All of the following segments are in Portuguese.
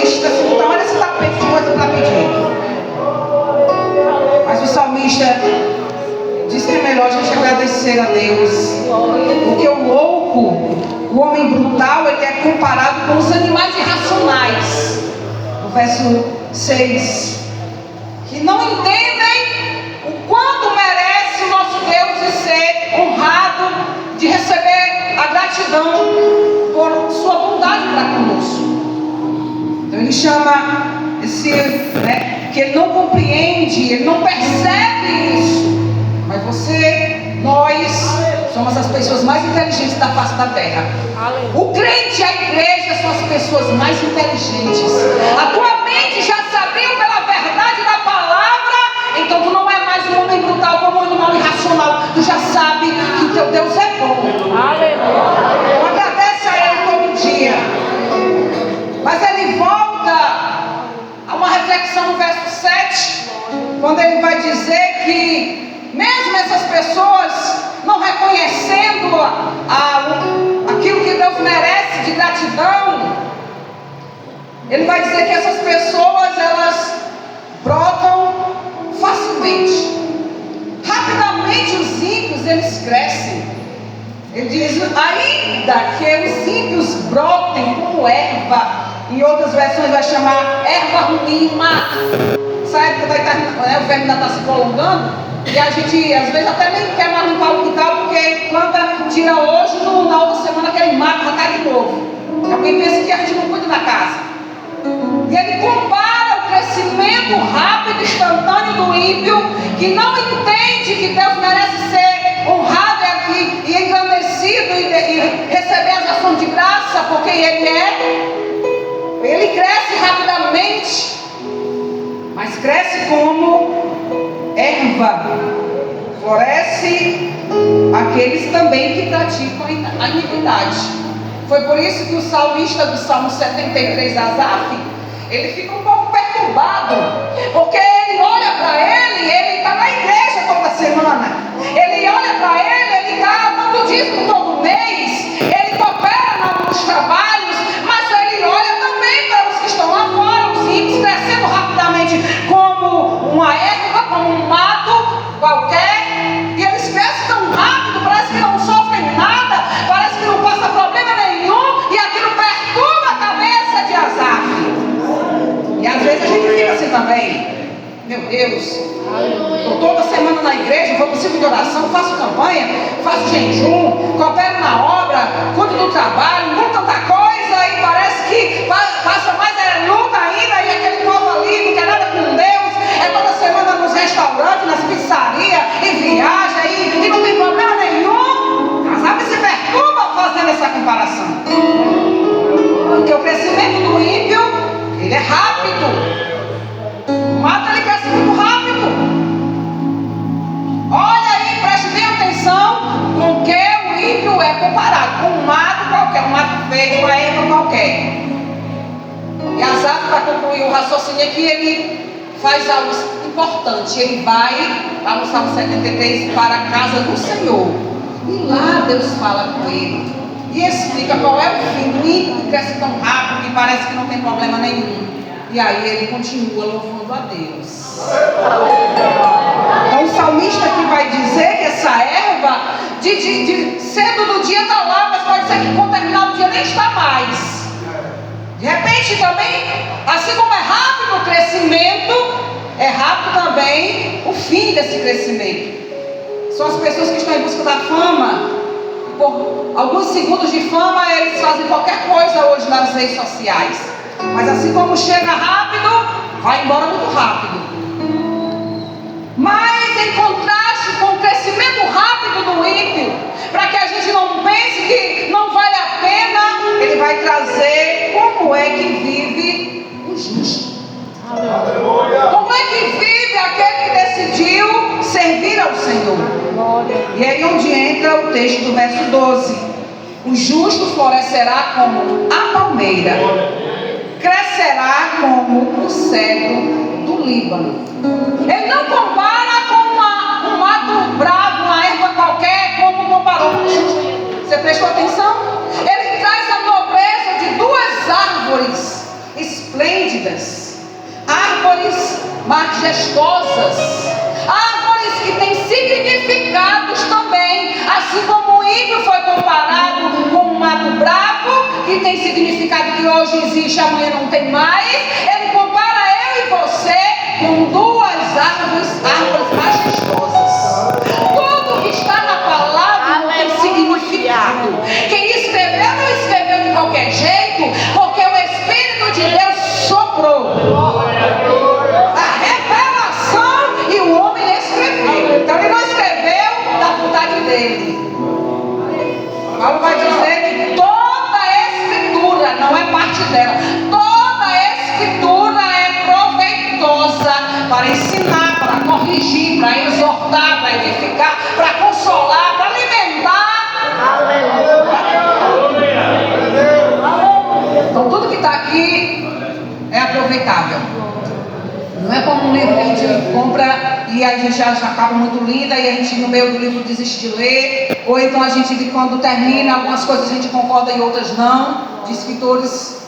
lista assim, do tamanho desse tapete de coisa para pedir. Mas o salmista diz que é melhor a gente agradecer a Deus, porque o louco, o homem brutal, ele é comparado com os animais irracionais. No verso 6, que não entendem o quanto merece o nosso Deus de ser honrado, de receber a gratidão por sua bondade para conosco. Então ele chama esse, que ele não compreende, ele não percebe isso. Mas nós somos as pessoas mais inteligentes da face da terra. O crente e a igreja são as pessoas mais inteligentes. A tua mente já se abriu pela verdade da palavra. Então tu não é mais um homem brutal como um animal irracional. Tu já sabe que o teu Deus é bom. Aleluia. Então agradece a Ele todo dia. Mas ele volta a uma reflexão no verso 7, quando ele vai dizer que mesmo essas pessoas não reconhecendo aquilo que Deus merece de gratidão, ele vai dizer que essas pessoas, elas brotam facilmente. Rapidamente os ímpios, eles crescem. Ele diz, ainda que os ímpios brotem como erva. Em outras versões vai chamar erva ruim, mato. Essa época o verme ainda está se prolongando. E a gente, às vezes, até nem quer mais limpar o quintal, porque planta, tira hoje, na outra semana aquele mato já cai de novo. Alguém pensa que a gente não cuida da casa. E ele compara o crescimento rápido, instantâneo do ímpio, que não entende que Deus merece ser honrado aqui e engrandecido e receber as ações de graça, porque Ele é. Ele cresce rapidamente, mas cresce como erva. Floresce aqueles também que praticam a iniquidade. Foi por isso que o salmista do Salmo 73, Asaf, ele fica um pouco perturbado, porque ele olha para ele está na igreja toda semana, ele olha para ele está todo dízimo todo mês, ele coopera nos trabalhos, mas ele olha também para os que estão lá fora, os ímpios crescendo rapidamente como uma erva, como um mato qualquer, e eles crescem tão rápido, parece que não sofrem nada, parece que não passa problema nenhum, e aquilo perturba a cabeça de Asaf. E às vezes a gente fica assim também. Meu Deus, estou toda semana na igreja, vou para o ciclo de oração, faço campanha, faço jejum, coopero na obra, cuido do trabalho, muda tanta coisa, e parece que passa mais luta ainda, e aquele povo ali não quer nada com Deus, é toda semana nos restaurantes, nas pizzarias, e viaja, e não tem problema nenhum. Sabe, se perturba fazendo essa comparação. Porque o crescimento do ímpio, ele é rápido. O mato, ele cresce muito rápido. Olha aí, preste bem atenção com que o ímpio é comparado com um mato qualquer, um mato verde, uma erva qualquer. E Asaf, para concluir o raciocínio aqui, ele faz algo importante. Ele vai, lá no Salmo 73, para a casa do Senhor. E lá Deus fala com ele e explica qual é o fim do ímpio que cresce tão rápido que parece que não tem problema nenhum. E aí ele continua louvando a Deus. Então o salmista aqui vai dizer que essa erva de cedo do dia está lá, mas pode ser que quando terminar o dia nem está mais. De repente também, assim como é rápido o crescimento, é rápido também o fim desse crescimento. São as pessoas que estão em busca da fama. Por alguns segundos de fama, eles fazem qualquer coisa hoje nas redes sociais. Mas assim como chega rápido, vai embora muito rápido. Mas em contraste com o crescimento rápido do ímpio, para que a gente não pense que não vale a pena, ele vai trazer como é que vive o justo. Como é que vive aquele que decidiu servir ao Senhor. E aí onde entra o texto do verso 12. O justo florescerá como a palmeira, crescerá como o cedro do Líbano. Ele não compara com um mato bravo, uma erva qualquer, como comparou com o justo. Você prestou atenção? Ele traz a nobreza de duas árvores esplêndidas, esplêndidas, árvores majestosas, árvores que têm significados também, assim como o ímpio foi comparado com um mato bravo, que tem significado que hoje existe, amanhã não tem mais. Ele compara eu e você com duas árvores majestosas. Tudo que está na palavra tem significado. Quem escreveu não escreveu de qualquer jeito, porque o Espírito de Deus soprou a revelação e o homem escreveu. Então ele não escreveu da vontade dele. Paulo vai dizer que toda a escritura, não é parte dela, toda a escritura é proveitosa para ensinar, para corrigir, para exortar, para edificar, para consolar, para alimentar. Então tudo que está aqui é aproveitável. Não é como um livro que a gente compra e a gente acha acaba muito linda e a gente no meio do livro desiste de ler, ou então a gente quando termina algumas coisas a gente concorda e outras não, de escritores.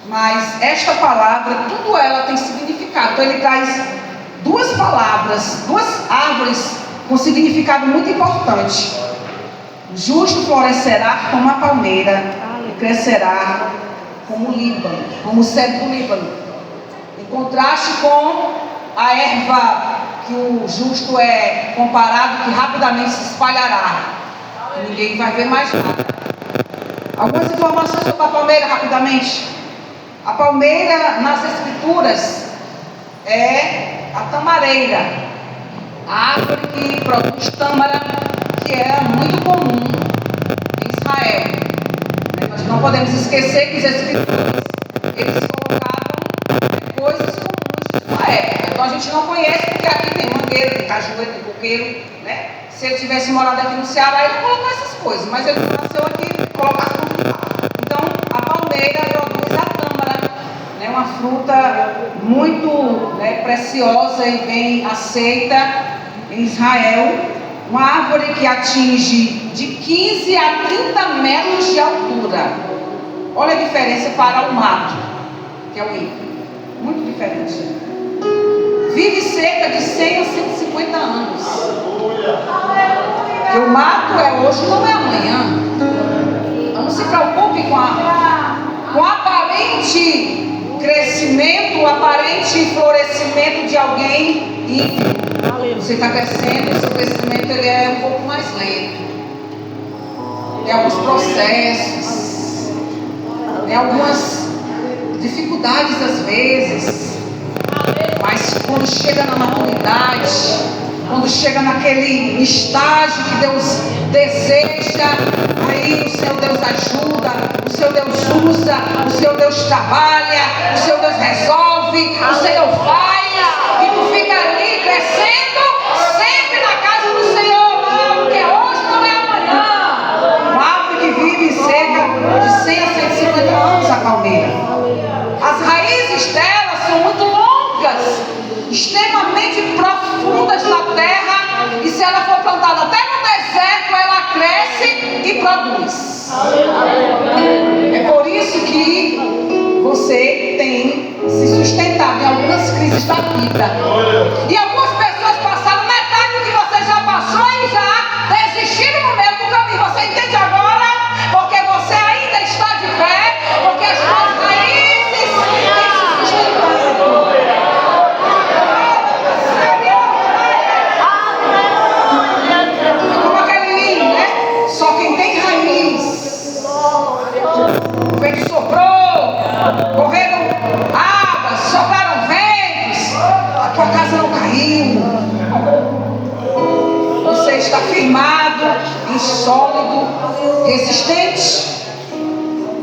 Mas esta palavra, tudo ela tem significado. Então ele traz duas palavras, duas árvores com significado muito importante. O justo florescerá como a palmeira e crescerá como o Líbano, como o cedro do Líbano. Em contraste com a erva que o justo é comparado, que rapidamente se espalhará. E ninguém vai ver mais nada. Algumas informações sobre a palmeira rapidamente. A palmeira nas escrituras é a tamareira, a árvore que produz tâmara, que era muito comum em Israel. Nós não podemos esquecer que os escritores eles colocavam coisas comuns de sua época. Então a gente não conhece porque aqui tem mangueira, tem cajueiro, tem coqueiro, né? Se ele tivesse morado aqui no Ceará, ele colocou essas coisas, mas ele nasceu aqui e colocasse tudo de lá. Então a palmeira produz a tâmara, né? Uma fruta muito preciosa e bem aceita em Israel. Uma árvore que atinge de 15 a 30 metros de altura. Olha a diferença para o mato, que é o ímpio. Muito diferente. Vive cerca de 100 a 150 anos. Porque o mato é hoje, não é amanhã. Então não se preocupe com o aparente crescimento, o aparente florescimento de alguém ímpio. Você está crescendo, o seu crescimento ele é um pouco mais lento. Tem alguns processos, tem algumas dificuldades às vezes, mas quando chega na maturidade, quando chega naquele estágio que Deus deseja, aí o seu Deus ajuda, o seu Deus usa, o seu Deus trabalha, o seu Deus resolve, o Senhor faz, e tu fica ali crescendo, sempre na casa do Senhor, porque hoje não é amanhã. Uma árvore que vive cerca de 100 a 150 anos, a palmeira. As raízes dela são muito longas, extremamente profundas na terra, e se ela for plantada até no deserto, ela cresce e produz. É por isso que você tem se sustentado em algumas crises da vida. E algumas pessoas passaram metade do que você já passou e já desistiram no meio do caminho. Você entende agora? Porque você ainda está de pé, porque as suas raízes têm se sustentado. Como aquele linho, né? Só quem tem raiz. O vento soprou, correram águas, sopraram ventos, a tua casa não caiu. Você está firmado em sólido, resistente.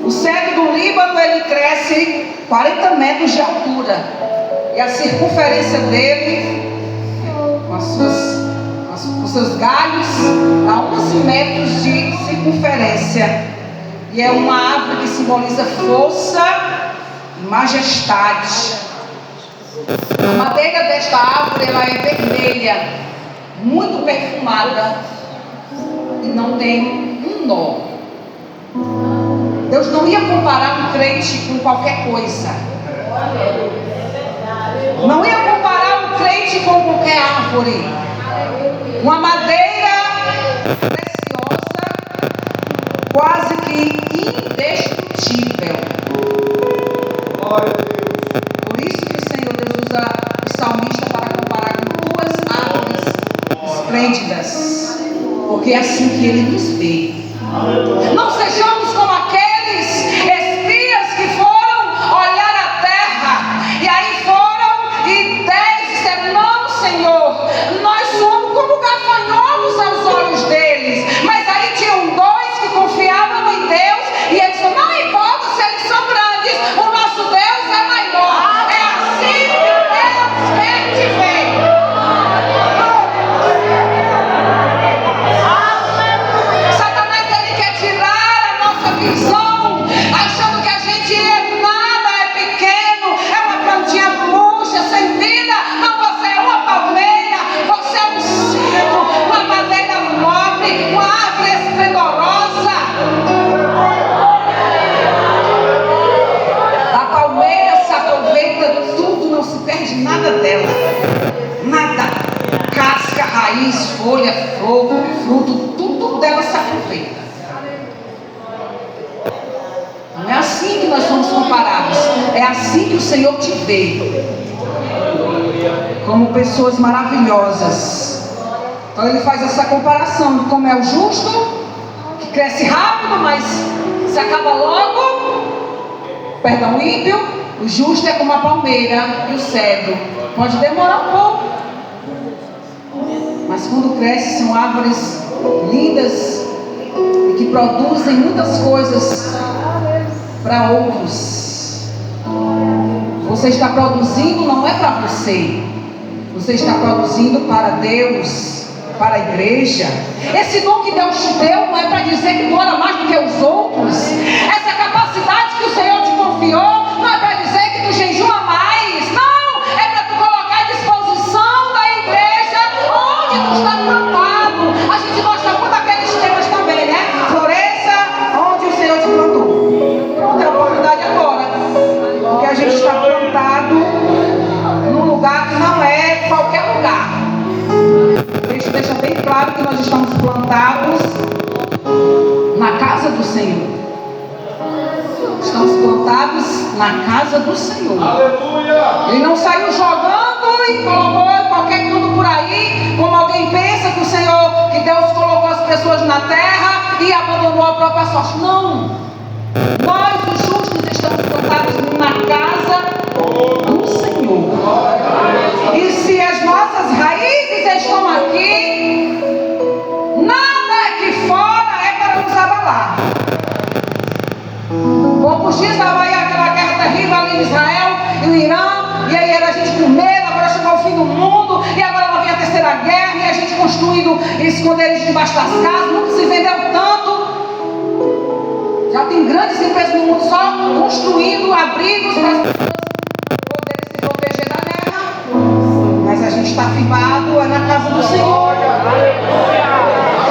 O cedro do Líbano ele cresce 40 metros de altura, e a circunferência dele, com seus galhos, a 11 metros de circunferência. E é uma árvore que simboliza força e majestade. A madeira desta árvore ela é vermelha, muito perfumada, e não tem um nó. Deus não ia comparar um crente com qualquer coisa. Não ia comparar um crente com qualquer árvore. Uma madeira preciosa, quase que indestrutível. Por isso que o Senhor Deus usa o salmista para comparar com duas árvores esplêndidas. Porque é assim que Ele nos vê. Não sejamos como aqueles espias que foram olhar a terra. E aí foram e 10 disseram: não, Senhor, nós somos como gafanhotos aos olhos deles. Mas aí tinham 2 que confiavam em Deus. E eles falaram: não importa se eles são grandes, o nosso Deus é maior. É assim que Deus quer te ver. Satanás, ele quer tirar a nossa visão, achando que a gente é nada, é pequeno, é uma plantinha murcha, sem vida. Não, você é uma palmeira, você é um cedro, uma madeira nobre, uma árvore esplendorosa. A palmeira se aproveita tudo, não se perde nada dela. Nada. Casca, raiz, folha, flor, fruto, tudo dela se aproveita. Não é assim que nós somos comparados. É assim que o Senhor te vê. Como pessoas maravilhosas. Então Ele faz essa comparação de como é o justo, que cresce rápido, mas se acaba logo. Perdão, o ímpio. O justo é como a palmeira e o cedro. Pode demorar um pouco, mas quando cresce são árvores lindas e que produzem muitas coisas para outros. Você está produzindo não é para você. Você está produzindo para Deus, para a igreja. Esse dom que Deus te deu não é para dizer que tu ora mais do que os outros. Essa capacidade que o Senhor te confiou não é para dizer que tu jejua mais. Não, é para tu colocar à disposição da igreja onde tu está plantado. A gente gosta muito daqueles temas também, né? Floresça onde o Senhor te plantou. Pronto, é a oportunidade agora. Porque a gente está plantado num lugar que não é qualquer lugar. Isso deixa bem claro que nós estamos plantados na casa do Senhor. Estamos plantados na casa do Senhor. Aleluia! Ele não saiu jogando e colocou em qualquer canto por aí, como alguém pensa que o Senhor, que Deus colocou as pessoas na terra e abandonou a própria sorte. Não! Nós, os justos, estamos plantados na casa do Senhor. E se as nossas raízes estão aqui, nada aqui fora é para nos abalar. Poucos dias estava aí aquela guerra terrível ali em Israel e o Irã, e aí era a gente com medo, agora chegou o fim do mundo, e agora vai vir a terceira guerra, e a gente construindo esconderijos debaixo das casas, nunca se vendeu tanto. Já tem grandes empresas no mundo só construindo abrigos para as pessoas poderem se proteger da guerra. Mas a gente está firmado é na casa do Senhor.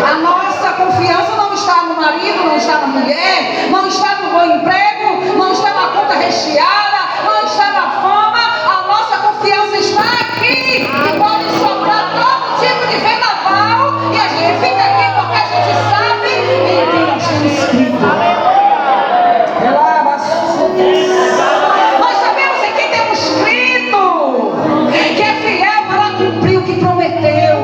A nossa confiança não está no marido, não está na mulher, não está no bom emprego, não está na conta recheada, não está na fama. A nossa confiança está aqui. E pode soprar todo tipo de vendaval, e a gente fica aqui porque a gente sabe em quem nós temos escrito. Nós sabemos em quem temos escrito, que é fiel para cumprir o que prometeu,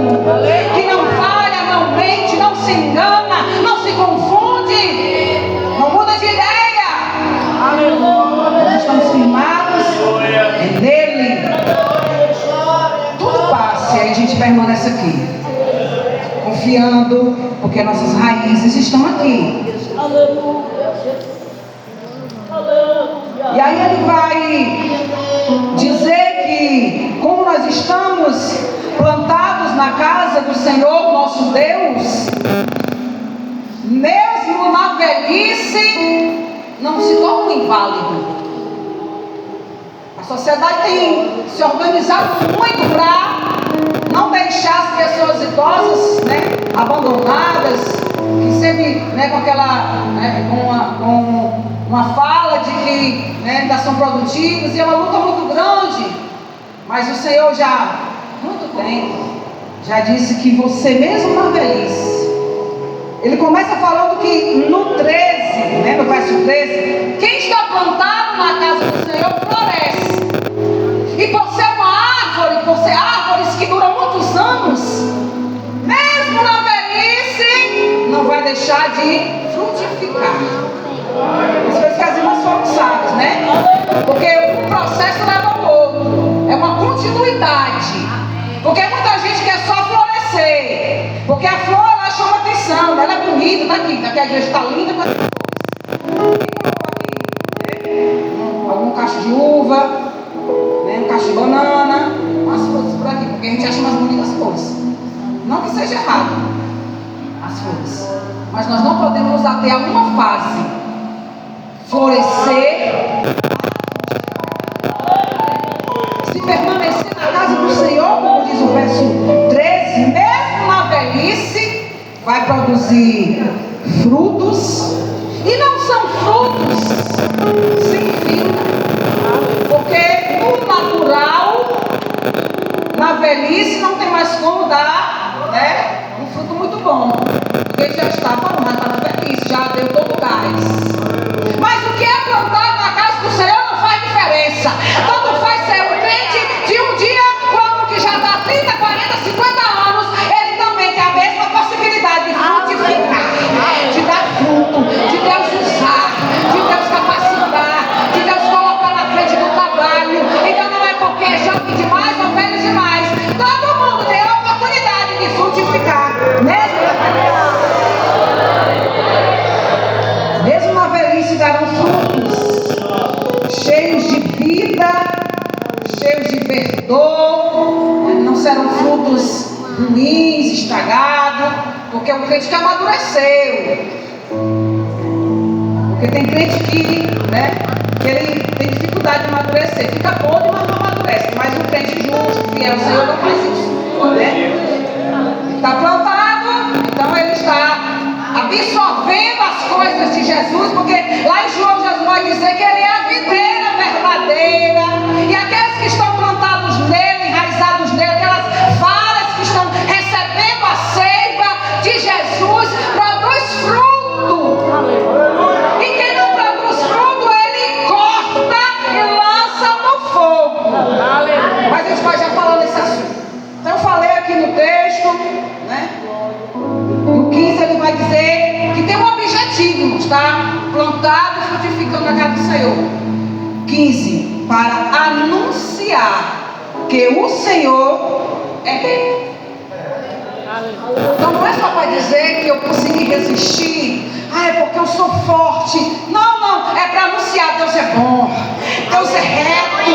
que não falha, não mente, não se engana, não se confunde, não muda de ideia. Nós estamos firmados nele. Tudo passa e aí a gente permanece aqui, confiando, porque nossas raízes estão aqui. E aí ele vai dizer que como nós estamos plantados na casa do Senhor nosso Deus, mesmo na velhice não se torna um inválido. A sociedade tem se organizado muito para não deixar as pessoas idosas, né, abandonadas, que sempre, né, com aquela, né, com uma fala de que ainda são produtivos e é uma luta muito grande. Mas o Senhor já, há muito tempo, já disse que você mesmo na velhice. Ele começa falando que no 13, no verso 13, quem está plantado na casa do Senhor floresce. E por ser uma árvore, por ser árvores que duram muitos anos, mesmo na velhice, não vai deixar de frutificar. Isso foi que as irmãs foram sábias, né? Porque um processo leva ao outro. É uma continuidade. Porque muita gente quer só florescer. Porque a flor, ela chama atenção. Ela é bonita, tá aqui. Daqui a igreja está linda com essas flores. Quem colocou aqui? Algum cacho de uva, um cacho de banana, umas flores por aqui. Porque a gente acha umas bonitas flores. Não que seja errado as flores. Mas nós não podemos nos ater a uma fase. Florescer, se permanecer na casa do Senhor, como diz o verso 13, mesmo na velhice, vai produzir frutos, e não são frutos sem fim, porque no natural, na velhice, não tem mais como dar um fruto muito bom, porque já está na velhice, já deu todo o gás. Mas o que é plantado na casa do Senhor não faz diferença. Tanto faz ser um crente de um dia, como que já está 30, 40, 50 anos, ele também tem a mesma possibilidade de frutificar, de dar fruto, de Deus usar, de Deus capacitar, de Deus colocar na frente do trabalho. Então não é porque é jovem demais ou velho demais. Todo mundo tem a oportunidade de frutificar, mesmo na velhice darão frutos, cheios de vida, cheios de verdor, não serão frutos ruins, estragados, porque é um crente que amadureceu. Porque tem crente que ele tem dificuldade de amadurecer, fica podre, mas não amadurece. Mas um crente justo, fiel ao Senhor, não faz isso. Está plantado, então ele está absorvendo as coisas de Jesus, porque lá em João Jesus vai dizer que ele é a videira verdadeira, e aqueles que estão plantados nele, enraizados nele, aquelas varas que estão recebendo a seiva de Jesus, produz fruto. E quem não produz fruto, ele corta e lança no fogo. Mas a gente vai já falando desse assunto. Então eu falei aqui no texto, no 15 ele vai dizer que tem um objetivo, está plantado e frutificando na casa do Senhor. 15, para anunciar que o Senhor é rei. Então não é só para dizer que eu consegui resistir, é porque eu sou forte. Não, é para anunciar: Deus é bom, Deus é reto.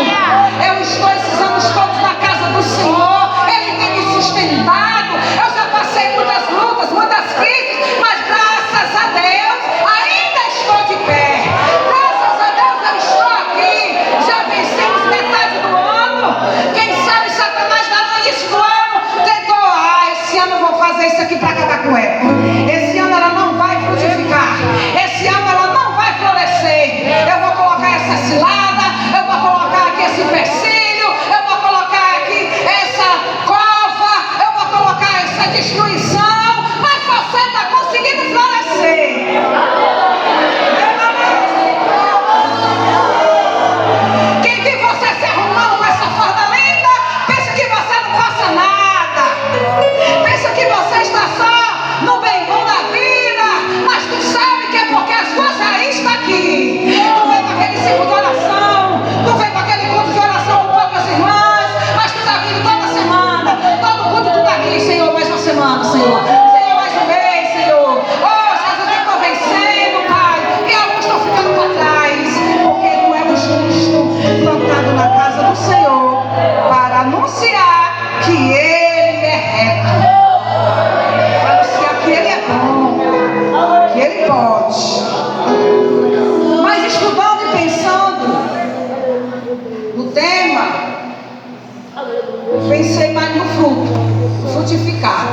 Eu estou esses anos todos na casa do Senhor, Ele tem me sustentado. Eu já passei muitas lutas, muitas crises, mas graças a Deus ainda estou de pé. Graças a Deus eu estou aqui. Já vencemos metade do ano. Quem sabe Satanás lá no início do ano tentou: esse ano eu vou fazer isso aqui para acabar com ela. Esse ano ela não vai frutificar. Esse ano ela não vai florescer. Eu vou colocar essa cilada, eu vou colocar aqui esse empecilho, eu vou colocar aqui essa cova, eu vou colocar essa destruição, mas você está conseguindo florescer. Quem viu você se arrumando com essa farda linda, pensa que você não passa nada, pensa que você está só no bem bom da vida, mas tu sabe que é porque as suas raízes estão aqui. Tu vem para aquele ciclo de oração, tu vem para aquele culto de oração com poucas irmãs, mas tu está vindo toda semana, todo culto tu está aqui: Senhor, mais uma semana, Senhor, mais um mês, Senhor. Oh, Jesus, eu estou vencendo, Pai, e alguns estão ficando para trás, porque não é o justo plantado na casa do Senhor para anunciar que Ele é reto, para anunciar que Ele é bom, que Ele pode. Mas estudando e pensando no tema, pensei mais no fruto, frutificar.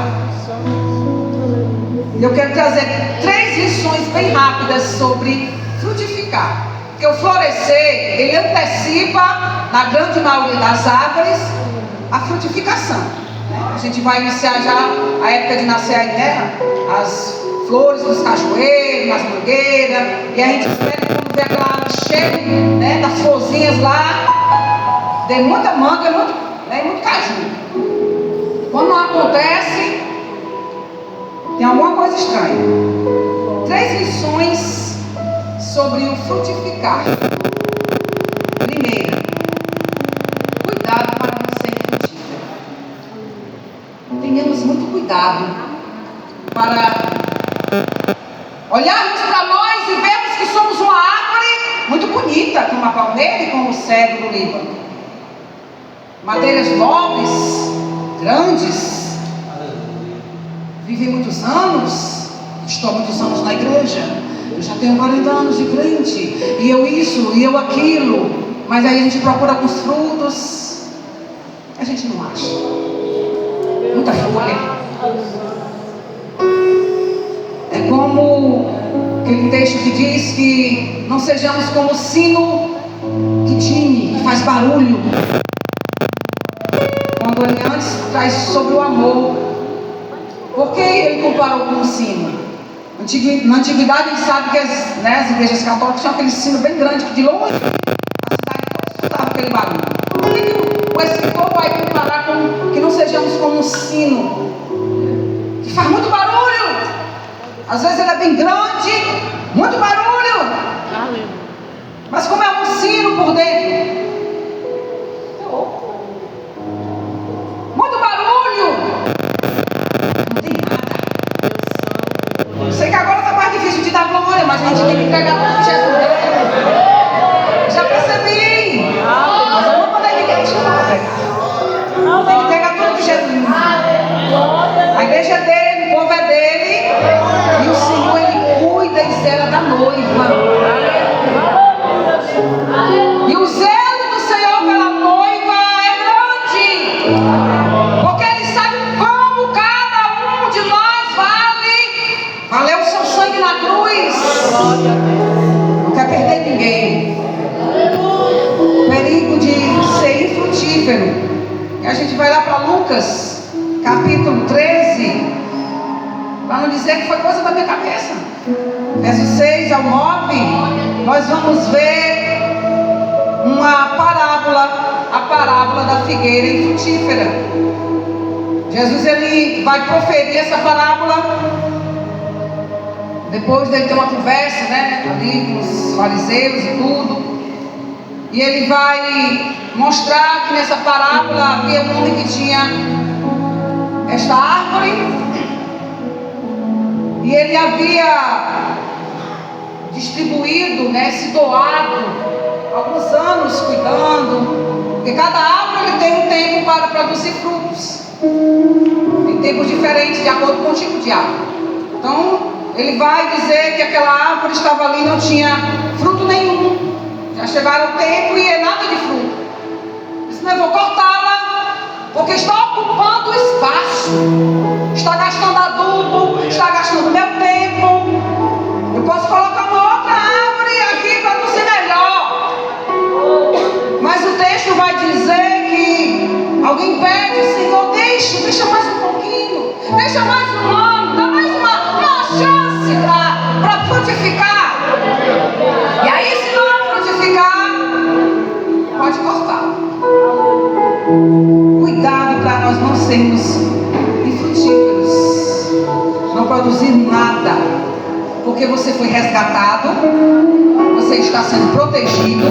Eu quero trazer 3 lições bem rápidas sobre frutificar. Porque o florescer, ele antecipa, na grande maioria das árvores, a frutificação. A gente vai iniciar já a época de nascer aí, né? As flores dos cajueiros, nas mangueiras, e a gente espera quando vê aquela água cheia, né, das florzinhas lá, tem muita manga e muito caju. Quando não acontece, tem alguma coisa estranha. 3 lições sobre o frutificar. Primeira, cuidado para não ser frutífero. Tenhamos muito cuidado para olharmos para nós e vermos que somos uma árvore muito bonita, como a palmeira e como o cedro do Líbano. Madeiras nobres, grandes, vivem muitos anos, estou há muitos anos na igreja, eu já tenho 40 anos de crente, e eu isso, e eu aquilo, mas aí a gente procura alguns frutos, a gente não acha. Muita folha. É como aquele texto que diz que não sejamos como o sino que tine, que faz barulho. Quando ele antes traz sobre o amor. Por que ele comparou com o sino? Na antiguidade a gente sabe que as igrejas católicas tinham aquele sino bem grande, que de longe a cidade toda escutava aquele barulho. Por que o escritor vai comparar com que não sejamos como um sino que faz muito barulho? Às vezes ele é bem grande, muito barulho, mas como é um sino por dentro, muito barulho, não tem nada. Sei que agora está mais difícil de dar glória, mas a gente tem que entregar tudo de Jesus. Já percebi, mas eu não poder ninguém te entregar. Tem que entregar tudo de Jesus. A igreja é dele, o povo é dele, e o Senhor, ele cuida e zela da noiva. E o zelo do Senhor pela noiva é grande, porque ele sabe como cada um de nós valeu o seu sangue na cruz. Não quer perder ninguém. Perigo de ser infrutífero. E a gente vai lá para Lucas capítulo 13, para não dizer que foi coisa da minha cabeça. Versos 6 ao 9, nós vamos ver uma parábola, a parábola da figueira infrutífera. Jesus, ele vai proferir essa parábola depois dele ter uma conversa, né, ali com os fariseus e tudo. E ele vai mostrar que nessa parábola havia um homem que tinha esta árvore, e ele havia distribuído, né, se doado alguns anos cuidando, porque cada árvore ele tem um tempo para produzir frutos, em tempos diferentes de acordo com o tipo de árvore. Então ele vai dizer que aquela árvore estava ali e não tinha fruto nenhum. Já chegaram o tempo e é nada de fruto. Disse, não, eu vou cortá-la, porque está ocupando o espaço, está gastando adubo, está gastando meu tempo. Eu posso colocar uma outra árvore aqui para não ser melhor. Mas o texto vai dizer que alguém pede, Senhor, deixa mais um pouquinho, deixa mais um ano, dá mais uma chance para frutificar. E aí, se não frutificar, pode cortar. Cuidado para nós não sermos infrutíferos, não produzir nada, porque você foi resgatado, você está sendo protegido,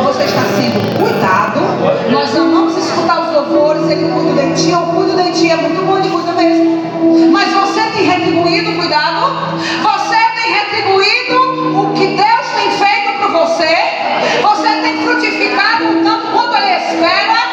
você está sendo cuidado. Nós amamos escutar os louvores, ele cuida de ti, eu cuido de ti, é muito bom, ele cuida mesmo. Mas você tem retribuído, cuidado, você tem retribuído o que Deus tem feito por você, você tem frutificado tanto quanto ele espera.